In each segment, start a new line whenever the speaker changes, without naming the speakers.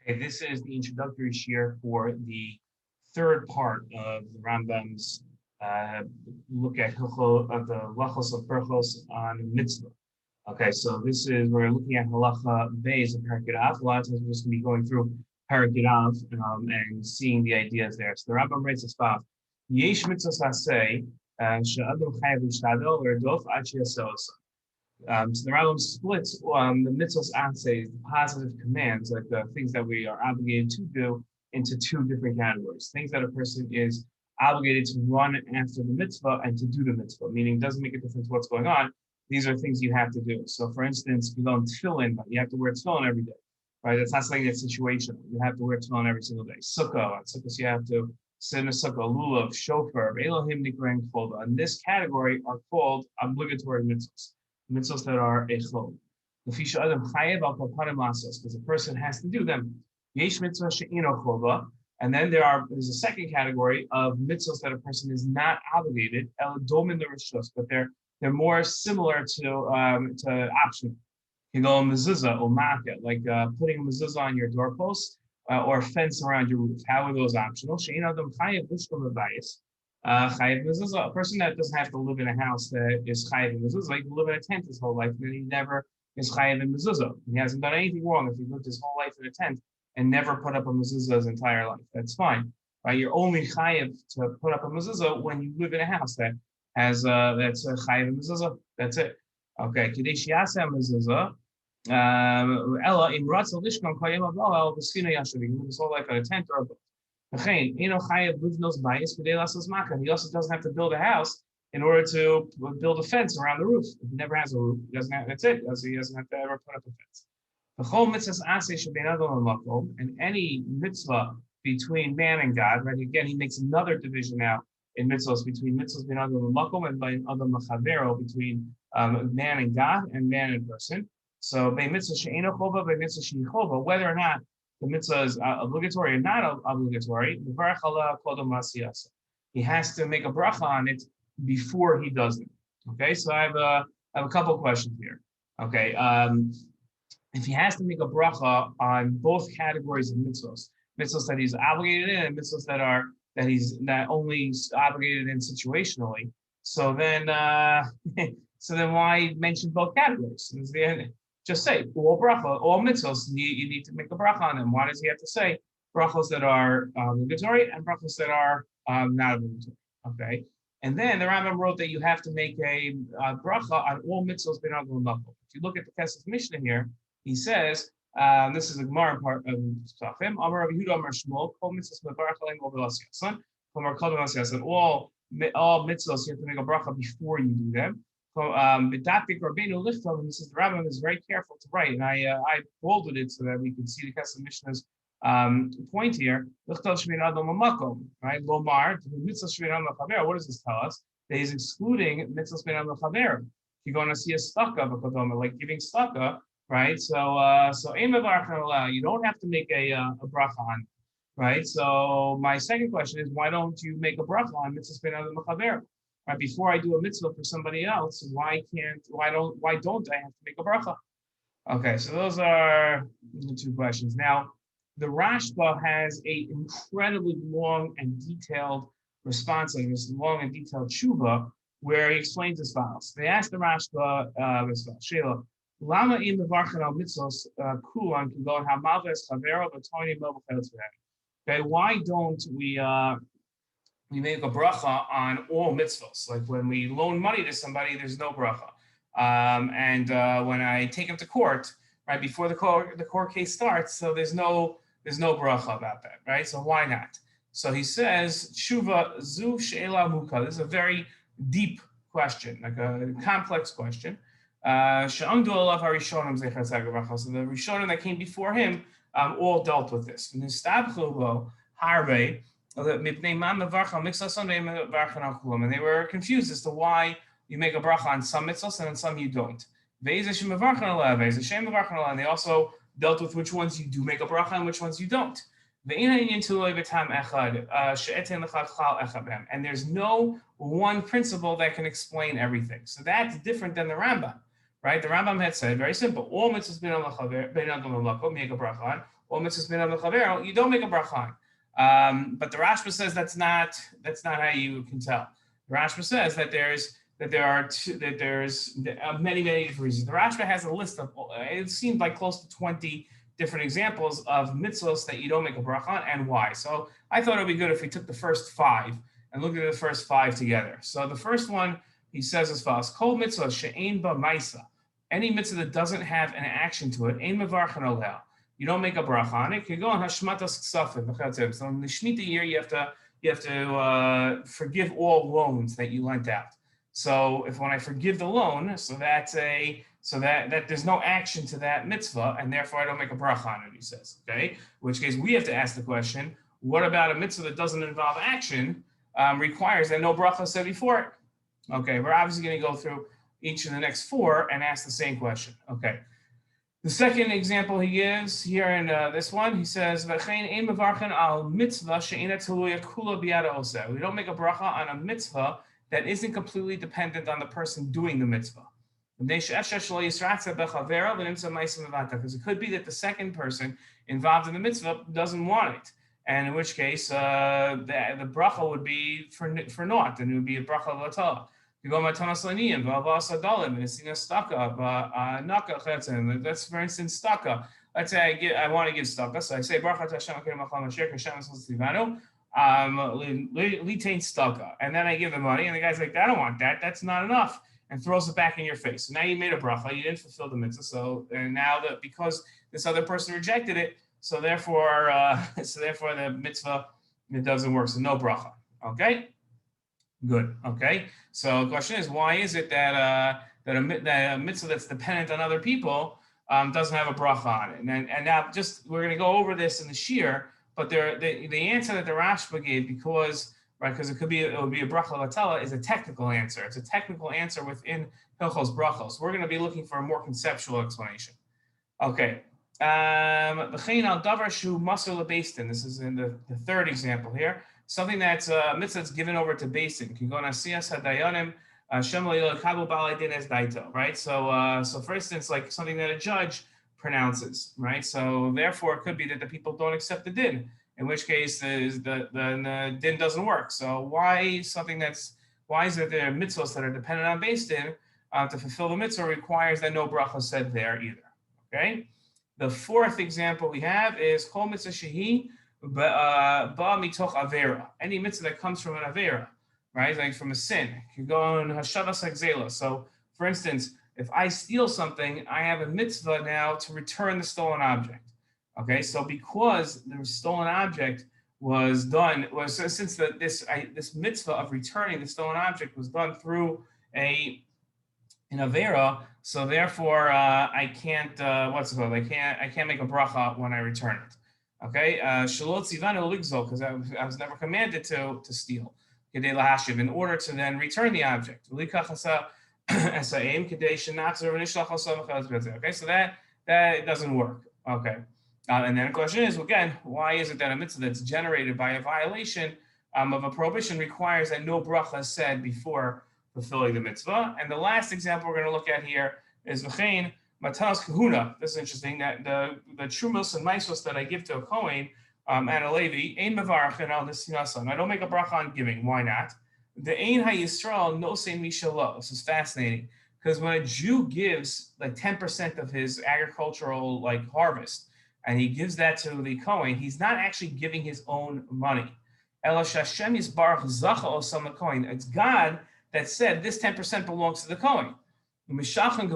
Okay, this is the introductory shiur for the third part of the Rambam's look at the halachos of Birchas on mitzvah. Okay, so this is we're looking at halacha beis of Parakid. A lot of times we're just going to be going through Parakid and seeing the ideas there. So the Rambam writes as follows: Yesh mitzvos asay she'adam chayav l'shtadel l'erdof ad she'yaseh osa. So the Rambam splits the mitzvos asay, the positive commands, like the things that we are obligated to do, into two different categories. Things that a person is obligated to run after the mitzvah and to do the mitzvah, meaning it doesn't make a difference what's going on. These are things you have to do. So for instance, you don't tefillin, but you have to wear tefillin every day, right? That's not something that's situational. You have to wear tefillin every single day. Sukkah, on sukkahs you have to sit in a sukkah, lulav, shofar, Elohim nikrein chola. In this category are called obligatory mitzvahs, mitzvahs that are echol. L'fisha adam chayev al kapanim lasos, because a person has to do them. Yesh mitzvah she'ino chova. And then there's a second category of mitzvahs that a person is not obligated, el domin l'rishus, but they're more similar to optional. You go mezuzah or ma'akeh, like putting a mezuzah on your doorpost or a fence around your roof. How are those optional? She'ein adam chayev lishkom lebayis. Chayev mezuzah, a person that doesn't have to live in a house that is chayev in mezuzah, he can live in a tent his whole life, and he never is chayev in mezuzah. He hasn't done anything wrong if he lived his whole life in a tent and never put up a mezuzah his entire life. That's fine. Right? You're only chayev to put up a mezuzah when you live in a house that has that's a chayev mezuzah. That's it. Okay. Kadesh yaseh mezuzah. Ella imratzel lishkon kayim abal el b'skina yashav. He lives his whole life in a tent or a boat. He also doesn't have to build a house in order to build a fence around the roof. If he never has a roof, he doesn't have, that's it. He doesn't have to ever put up a fence. The whole mitzvahs asay shabin adam l'makom, and any mitzvah between man and God, right? Again, he makes another division now in mitzvahs between mitzvahs bin adam l'makom and by adam l'achavero, between man and God and man and person. So by mitzvah she'eno chova, by mitzvah she'ni chova, whether or not the mitzvah is obligatory or not obligatory, the Berachah kodem l'asiyasa. He has to make a brachah on it before he does it. Okay, so I have a couple questions here. Okay. If he has to make a brachah on both categories of mitzvos that he's obligated in, and mitzvos that he's not only obligated in situationally, so then why mention both categories? Just say all brachah, all mitzvos, you need to make a brachah on them. Why does he have to say brachos that are obligatory and brachos that are not obligatory? Okay, and then the Rambam wrote that you have to make a bracha on all mitzvos bin agul makol. If you look at the Kesef Mishnah here, he says, this is the Gemara part of Safim. Amar Rabbi Yehuda Amar Shmuel, kol mitzvos mevarach alein kol b'lasiyasan, kol mar kol b'lasiyasan. All mitzvos you have to make a bracha before you do them. B'dapik Rabbeinu lichtav, and this is the Rambam is very careful to write, and I bolded it so that we can see the Kesef Mishnah's point here. Lichtav shmin adam l'makom, right? Lomar mitzvos shmin adam l'chaver. What does this tell us? That he's excluding mitzvos shmin adam l'chaver. You're going to see a staka b'kodoma, like giving staka. Right, so you don't have to make a brachah on, right? So my second question is, why don't you make a brachah on mitzvah ben adam l'chaver? Right, before I do a mitzvah for somebody else, why don't I have to make a brachah? Okay, so those are the two questions. Now, the Rashba has a incredibly long and detailed response on this long and detailed tshuva where he explains as follows. They asked the Rashba, Sheila, Lama in the Varchan al mitzvos kulan can go how malves chavero b'toni mobile. Okay, why don't we make a bracha on all mitzvos? Like when we loan money to somebody, there's no bracha, and when I take him to court, right before the court case starts, so there's no bracha about that, right? So why not? So he says tshuva zu she'ela muka. This is a very deep question, like a complex question. So the Rishonim that came before him all dealt with this. And they were confused as to why you make a bracha on some mitzvos and on some you don't. And they also dealt with which ones you do make a bracha and which ones you don't. And there's no one principle that can explain everything. So that's different than the Rambam. Right, the Rambam had said very simple: all mitzvahs ben adam l'makom make a bracha on. or mitzvos min לחבירו, you don't make a brachah. But the Rashba says that's not how you can tell. The Rashba says that there's many different reasons. The Rashba has a list of, it seemed like close to 20 different examples of mitzvos that you don't make a brachah on and why. So I thought it would be good if we took the first 5 and looked at the first 5 together. So the first one, he says as follows: Kol mitzvah she'ein ba ma'isa. Any mitzvah that doesn't have an action to it, ein mevarchen aleh. You don't make a brachah on it. You go on hashmatas ksafim. So in the Shemitah year, you have to forgive all loans that you lent out. So when I forgive the loan, so that there's no action to that mitzvah, and therefore I don't make a brachah on it, he says. Okay? In which case we have to ask the question: what about a mitzvah that doesn't involve action, requires that no brachah said before it? Okay, we're obviously going to go through each of the next 4 and ask the same question. Okay. The second example he gives here in this one, he says, "We don't make a bracha on a mitzvah that isn't completely dependent on the person doing the mitzvah. Because it could be that the second person involved in the mitzvah doesn't want it, and in which case the bracha would be for naught, and it would be a bracha l'tala. You go matanas laniyim, v'avas adalim, it's staka, naka chetzim. That's for instance staka. Let's say I want to give staka, so I say brachah Hashem akedim achal mashiach Hashem eslivanu, litain staka, and then I give the money, and the guy's like, I don't want that. That's not enough, and throws it back in your face. So now you made a bracha, you didn't fulfill the mitzvah. So and now that because this other person rejected it, so therefore the mitzvah, it doesn't work. So no bracha. Okay. Good. Okay. So the question is, why is it that a mitzvah that's dependent on other people doesn't have a bracha on it? And now we're going to go over this in the Shiur, but the answer that the Rashba gave, because it would be a bracha latala, is a technical answer. It's a technical answer within Hilchos brachos. We're going to be looking for a more conceptual explanation. Okay. This is in the third example here. Something that's mitzvah that's given over to Beit Din. Can go on asiyas hadayanim right? So for instance, like something that a judge pronounces, right? So therefore, it could be that the people don't accept the din, in which case the din doesn't work. So why is it that there are mitzvos that are dependent on Beit Din to fulfill the mitzvah requires that no bracha said there either? Okay. The fourth example we have is kol mitzvah shehi ba mitoch avera. Any mitzvah that comes from an avera, right? Like from a sin. You go on hashavas hagzela. So, for instance, if I steal something, I have a mitzvah now to return the stolen object. Okay, so because the stolen object since this mitzvah of returning the stolen object was done through an avera, so therefore I can't I can't make a bracha when I return it. Okay, shalot zivanu ligzol, because I was never commanded to steal, in order to then return the object. Okay, so that doesn't work. Okay, and then the question is, again, why is it that a mitzvah that's generated by a violation of a prohibition requires that no bracha is said before fulfilling the mitzvah? And the last example we're going to look at here is v'chein matanos kahuna. This is interesting, that the trumos and mitzvos that I give to a Kohen and a Levi, ein mevarchen al nisinasan. I don't make a bracha on giving. Why not? The ein hayisrael no sein mishalo. This is fascinating, because when a Jew gives like 10% of his agricultural harvest, and he gives that to the Kohen, he's not actually giving his own money. It's God that said this 10% belongs to the Kohen. And it's mishochan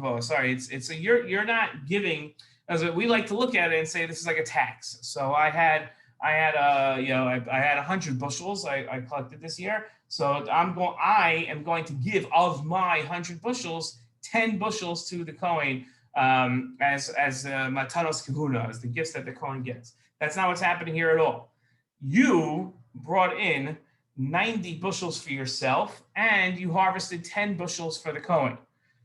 gavoa. Sorry, you're not giving. As we like to look at it and say this is like a tax. So I had 100 bushels I collected this year. So I am going to give of my 100 bushels 10 bushels to the Kohen as matanos kahuna, as the gifts that the Kohen gets. That's not what's happening here at all. You brought in 90 bushels for yourself, and you harvested 10 bushels for the Kohen.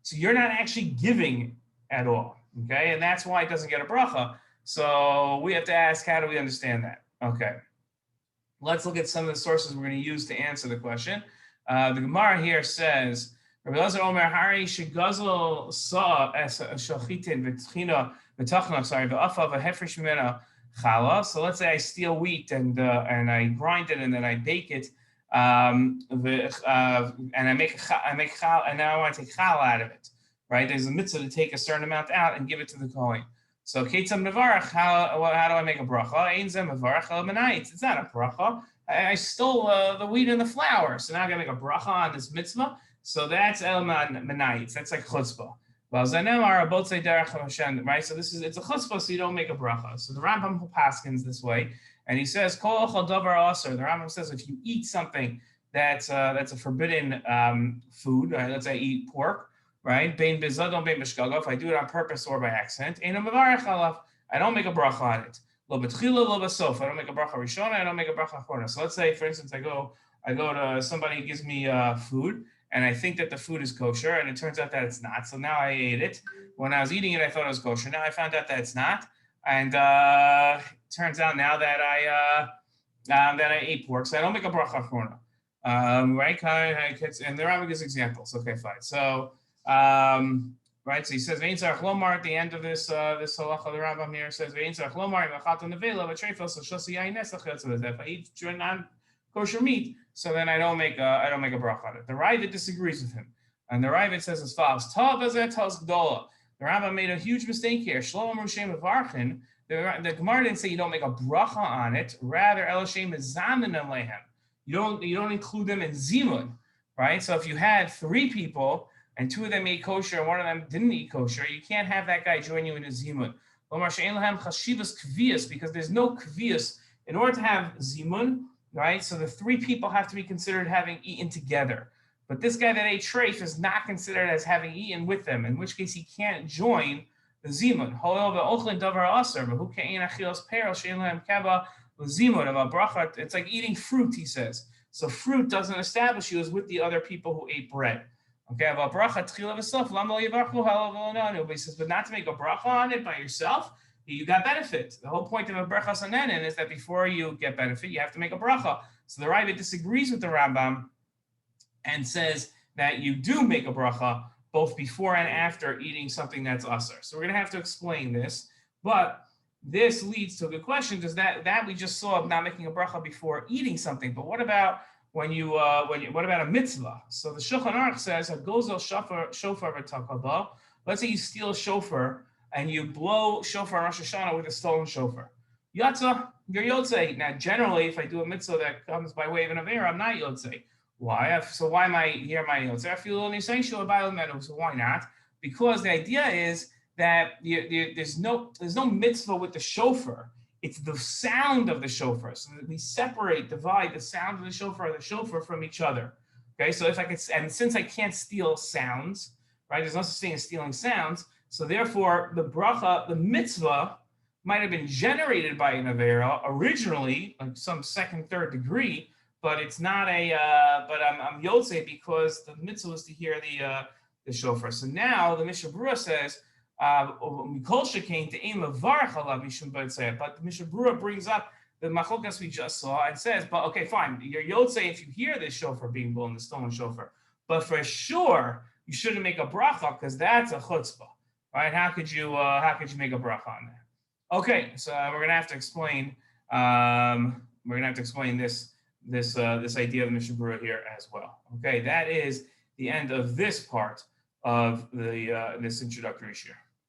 So you're not actually giving at all, okay? And that's why it doesn't get a bracha. So we have to ask, how do we understand that? Okay. Let's look at some of the sources we're going to use to answer the question. The Gemara here says, Rabbi Elazar Omer Hari Shegazel Sa Es Shachitin V'Tchina V'Tachna, sorry, V'Afa V'Hefresh Mimena Chala. So let's say I steal wheat and I grind it and then I bake it, and I make challah, and now I want to take challah out of it, right? There's a mitzvah to take a certain amount out and give it to the kohen. So Ketzam Mevarach, how do I make a brachah? Ein Zeh Mevarach El Menayit. It's not a brachah. I stole the wheat and the flour, so now I'm gonna make a brachah on this mitzvah. So that's El Menayit. That's like chutzpah. Well, Zanemar both say derech Hashem, right? So it's a chutzpah, so you don't make a bracha. So the Rambam paskins this way, and he says kol ochel davar aser. The Rambam says if you eat something that's a forbidden food, right? Let's say I eat pork, right? Bein bezadon bein b'shgaga. If I do it on purpose or by accident, ein mevarech alav. I don't make a bracha on it. Lo b'tchila, lo b'sof. I don't make a bracha rishona. I don't make a bracha achorna. So let's say, for instance, I go to somebody who gives me food, and I think that the food is kosher, and it turns out that it's not. So now I ate it. When I was eating it, I thought it was kosher. Now I found out that it's not, and it turns out now that I ate pork, so I don't make a bracha achorna, right? And the Rambam gives examples. Okay, fine. So right, so he says ve'in tzarich lomar at the end of this halacha. The Rambam here says ve'in tzarich lomar v'chatan nevela v'treifel so shosi yain nesach yotzeh. If I eat non-kosher meat, so then I don't make a bracha on it. The Ravid disagrees with him, and the Ravid says as follows: Tav azeh taz gdola. The Rambam made a huge mistake here. Shlom Rushem Mevarchin. The Gemara didn't say you don't make a bracha on it. Rather, Elashem mezamin alehem. You don't include them in zimun, right? So if you had 3 people and 2 of them ate kosher and 1 of them didn't eat kosher, you can't have that guy join you in a zimun. Because there's no kviyas in order to have zimun. Right, so the 3 people have to be considered having eaten together, but this guy that ate treif is not considered as having eaten with them, in which case he can't join the zimun. It's like eating fruit, he says. So fruit doesn't establish you as with the other people who ate bread. Okay, he says, but not to make a bracha on it by yourself. You got benefit. The whole point of a Birchas Anenin is that before you get benefit, you have to make a bracha. So the Ravid disagrees with the Rambam and says that you do make a bracha both before and after eating something that's asur. So we're going to have to explain this, but this leads to a good question. Does that we just saw of not making a bracha before eating something? But what about what about a mitzvah? So the Shulchan Aruch says a gozel shofar v'takaba. Let's say you steal a shofar and you blow shofar on Rosh Hashanah with a stolen shofar. Yatza, you're yotzei. Now, generally, if I do a mitzvah that comes by way of an avera, I'm not yotzei. Why? So why am I here? My yotzei? I feel only saying shul b'ayil. So why not? Because the idea is that there's no mitzvah with the shofar. It's the sound of the shofar. So we divide the sound of the shofar from each other. Okay, so if I could, and since I can't steal sounds, right? There's no such thing as stealing sounds. So therefore, the bracha, the mitzvah, might have been generated by an avera originally, like some 2nd, 3rd degree, but it's not but I'm yotzei because the mitzvah was to hear the shofar. So now the Mishnah Berurah says, Mikol shekain te'im levarach alav mishum b'tzeh. But the Mishnah Berurah brings up the machlokas we just saw and says, but okay, fine, you're yotzei if you hear this shofar being blown, the stolen shofar, but for sure you shouldn't make a bracha because that's a chutzpah. Right? How could you make a bracha on that? Okay, so we're gonna have to explain. This idea of the Mishnah Berurah here as well. Okay, that is the end of this part of the this introductory shiur.